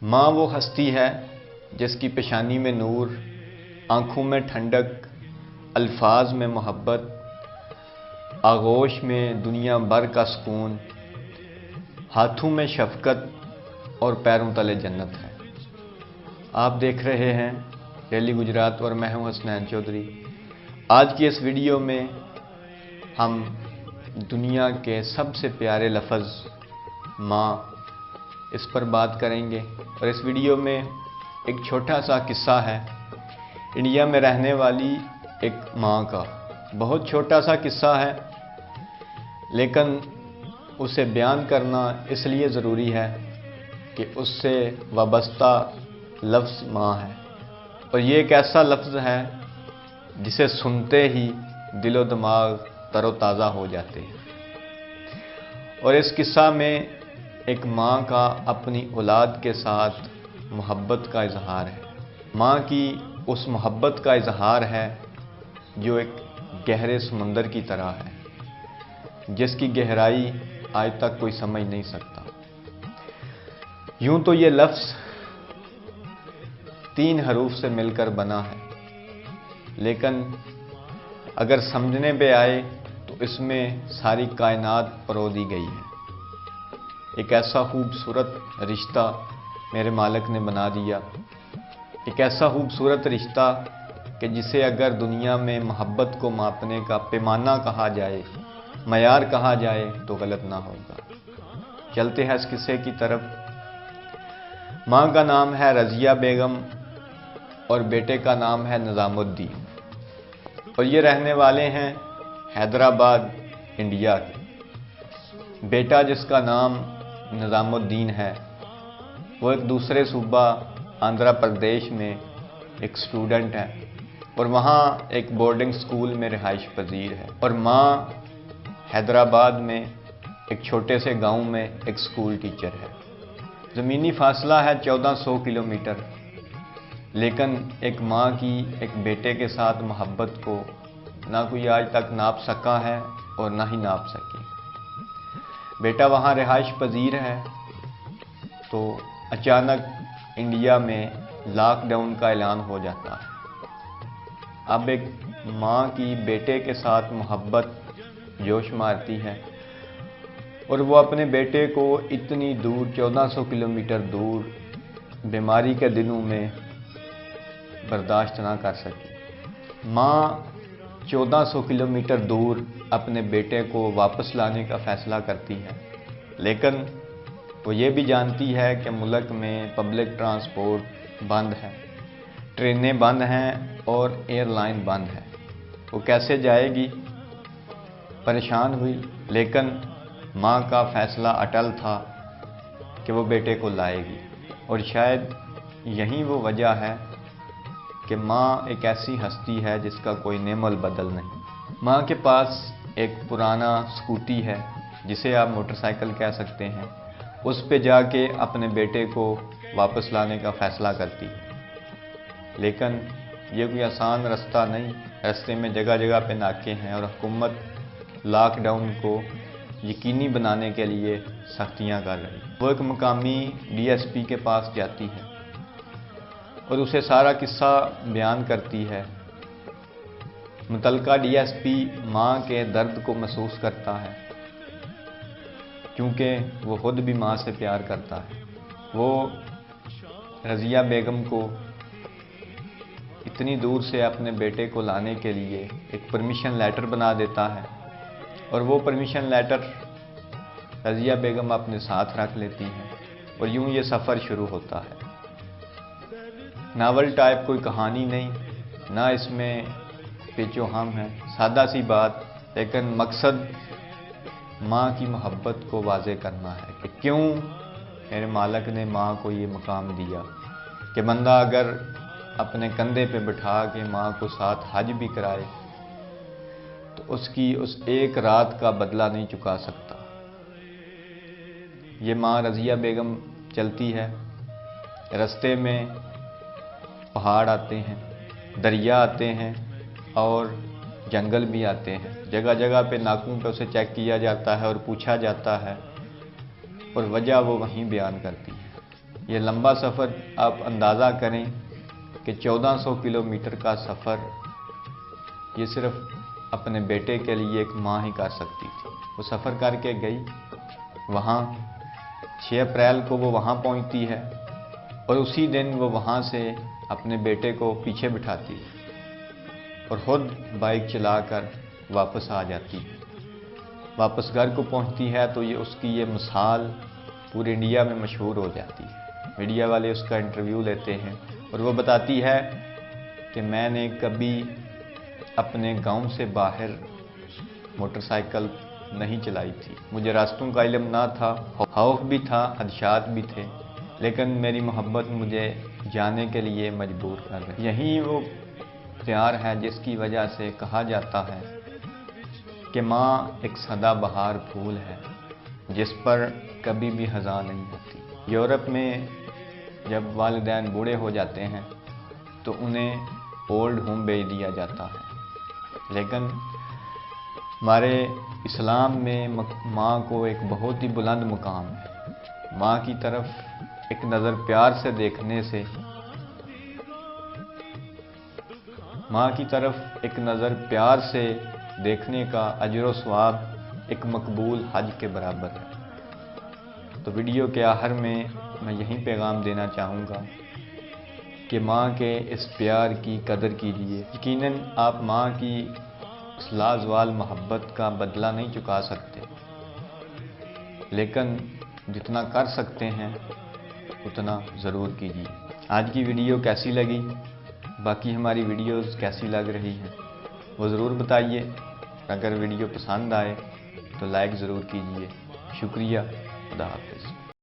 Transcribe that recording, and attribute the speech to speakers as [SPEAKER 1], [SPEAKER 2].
[SPEAKER 1] ماں وہ ہستی ہے جس کی پیشانی میں نور، آنکھوں میں ٹھنڈک، الفاظ میں محبت، آغوش میں دنیا بھر کا سکون، ہاتھوں میں شفقت اور پیروں تلے جنت ہے۔ آپ دیکھ رہے ہیں ڈیلی گجرات اور میں ہوں حسنین چودھری۔ آج کی اس ویڈیو میں ہم دنیا کے سب سے پیارے لفظ ماں اس پر بات کریں گے، اور اس ویڈیو میں ایک چھوٹا سا قصہ ہے انڈیا میں رہنے والی ایک ماں کا۔ بہت چھوٹا سا قصہ ہے لیکن اسے بیان کرنا اس لیے ضروری ہے کہ اس سے وابستہ لفظ ماں ہے، اور یہ ایک ایسا لفظ ہے جسے سنتے ہی دل و دماغ تر و تازہ ہو جاتے ہیں۔ اور اس قصہ میں ایک ماں کا اپنی اولاد کے ساتھ محبت کا اظہار ہے۔ ماں کی اس محبت کا اظہار ہے جو ایک گہرے سمندر کی طرح ہے، جس کی گہرائی آج تک کوئی سمجھ نہیں سکتا۔ یوں تو یہ لفظ 3 حروف سے مل کر بنا ہے، لیکن اگر سمجھنے پہ آئے تو اس میں ساری کائنات پرو دی گئی ہے۔ ایک ایسا خوبصورت رشتہ میرے مالک نے بنا دیا، ایک ایسا خوبصورت رشتہ کہ جسے اگر دنیا میں محبت کو ماپنے کا پیمانہ کہا جائے، معیار کہا جائے تو غلط نہ ہوگا۔ چلتے ہیں اس قصے کی طرف۔ ماں کا نام ہے رضیہ بیگم اور بیٹے کا نام ہے نظام الدین، اور یہ رہنے والے ہیں حیدرآباد، انڈیا کے۔ بیٹا جس کا نام نظام الدین ہے وہ ایک دوسرے صوبہ آندھرا پردیش میں ایک اسٹوڈنٹ ہے، اور وہاں ایک بورڈنگ سکول میں رہائش پذیر ہے، اور ماں حیدرآباد میں ایک چھوٹے سے گاؤں میں ایک سکول ٹیچر ہے۔ زمینی فاصلہ ہے 1400 کلومیٹر، لیکن ایک ماں کی ایک بیٹے کے ساتھ محبت کو نہ کوئی آج تک ناپ سکا ہے اور نہ ہی ناپ سکے۔ بیٹا وہاں رہائش پذیر ہے تو اچانک انڈیا میں لاک ڈاؤن کا اعلان ہو جاتا ہے۔ اب ایک ماں کی بیٹے کے ساتھ محبت جوش مارتی ہے، اور وہ اپنے بیٹے کو اتنی دور 1400 کلومیٹر دور بیماری کے دنوں میں برداشت نہ کر سکی۔ ماں 1400 کلومیٹر دور اپنے بیٹے کو واپس لانے کا فیصلہ کرتی ہے، لیکن وہ یہ بھی جانتی ہے کہ ملک میں پبلک ٹرانسپورٹ بند ہے، ٹرینیں بند ہیں اور ایئر لائن بند ہے۔ وہ کیسے جائے گی؟ پریشان ہوئی، لیکن ماں کا فیصلہ اٹل تھا کہ وہ بیٹے کو لائے گی، اور شاید یہی وہ وجہ ہے کہ ماں ایک ایسی ہستی ہے جس کا کوئی نعم البدل نہیں۔ ماں کے پاس ایک پرانا سکوٹی ہے جسے آپ موٹر سائیکل کہہ سکتے ہیں، اس پہ جا کے اپنے بیٹے کو واپس لانے کا فیصلہ کرتی ہے، لیکن یہ کوئی آسان رستہ نہیں۔ رستے میں جگہ جگہ پہ ناکے ہیں، اور حکومت لاک ڈاؤن کو یقینی بنانے کے لیے سختیاں کر رہی ہے۔ وہ ایک مقامی ڈی ایس پی کے پاس جاتی ہے اور اسے سارا قصہ بیان کرتی ہے۔ متعلقہ ڈی ایس پی ماں کے درد کو محسوس کرتا ہے، کیونکہ وہ خود بھی ماں سے پیار کرتا ہے۔ وہ رضیہ بیگم کو اتنی دور سے اپنے بیٹے کو لانے کے لیے ایک پرمیشن لیٹر بنا دیتا ہے، اور وہ پرمیشن لیٹر رضیہ بیگم اپنے ساتھ رکھ لیتی ہیں، اور یوں یہ سفر شروع ہوتا ہے۔ ناول ٹائپ کوئی کہانی نہیں، نہ اس میں پیچ و خم ہے، سادہ سی بات، لیکن مقصد ماں کی محبت کو واضح کرنا ہے کہ کیوں میرے مالک نے ماں کو یہ مقام دیا کہ بندہ اگر اپنے کندھے پہ بٹھا کے ماں کو ساتھ حج بھی کرائے تو اس کی اس ایک رات کا بدلہ نہیں چکا سکتا۔ یہ ماں رضیہ بیگم چلتی ہے، رستے میں پہاڑ آتے ہیں، دریا آتے ہیں اور جنگل بھی آتے ہیں۔ جگہ جگہ پہ ناکوں پہ اسے چیک کیا جاتا ہے اور پوچھا جاتا ہے، اور وجہ وہ وہیں بیان کرتی ہے۔ یہ لمبا سفر آپ اندازہ کریں کہ 1400 کلومیٹر کا سفر یہ صرف اپنے بیٹے کے لیے ایک ماں ہی کر سکتی تھی۔ وہ سفر کر کے گئی، وہاں 6 اپریل کو وہ وہاں پہنچتی ہے اور اسی دن وہ وہاں سے اپنے بیٹے کو پیچھے بٹھاتی ہے اور خود بائک چلا کر واپس آ جاتی ہے۔ واپس گھر کو پہنچتی ہے تو اس کی یہ مثال پورے انڈیا میں مشہور ہو جاتی ہے۔ میڈیا والے اس کا انٹرویو لیتے ہیں اور وہ بتاتی ہے کہ میں نے کبھی اپنے گاؤں سے باہر موٹر سائیکل نہیں چلائی تھی، مجھے راستوں کا علم نہ تھا، خوف بھی تھا، خدشات بھی تھے، لیکن میری محبت مجھے جانے کے لیے مجبور کر رہی۔ یہی وہ پیار ہے جس کی وجہ سے کہا جاتا ہے کہ ماں ایک سدا بہار پھول ہے جس پر کبھی بھی خزاں نہیں ہوتی۔ یورپ میں جب والدین بوڑھے ہو جاتے ہیں تو انہیں اولڈ ہوم بھیج دیا جاتا ہے، لیکن ہمارے اسلام میں ماں کو ایک بہت ہی بلند مقام ہے۔ ماں کی طرف ایک نظر پیار سے دیکھنے سے، ماں کی طرف ایک نظر پیار سے دیکھنے کا اجر و ثواب ایک مقبول حج کے برابر ہے۔ تو ویڈیو کے آخر میں یہی پیغام دینا چاہوں گا کہ ماں کے اس پیار کی قدر کیجیے۔ یقیناً آپ ماں کی اس لازوال محبت کا بدلہ نہیں چکا سکتے، لیکن جتنا کر سکتے ہیں اتنا ضرور کیجیے۔ آج کی ویڈیو کیسی لگی، باقی ہماری ویڈیوز کیسی لگ رہی ہیں وہ ضرور بتائیے۔ اگر ویڈیو پسند آئے تو لائک ضرور کیجیے۔ شکریہ، خدا حافظ۔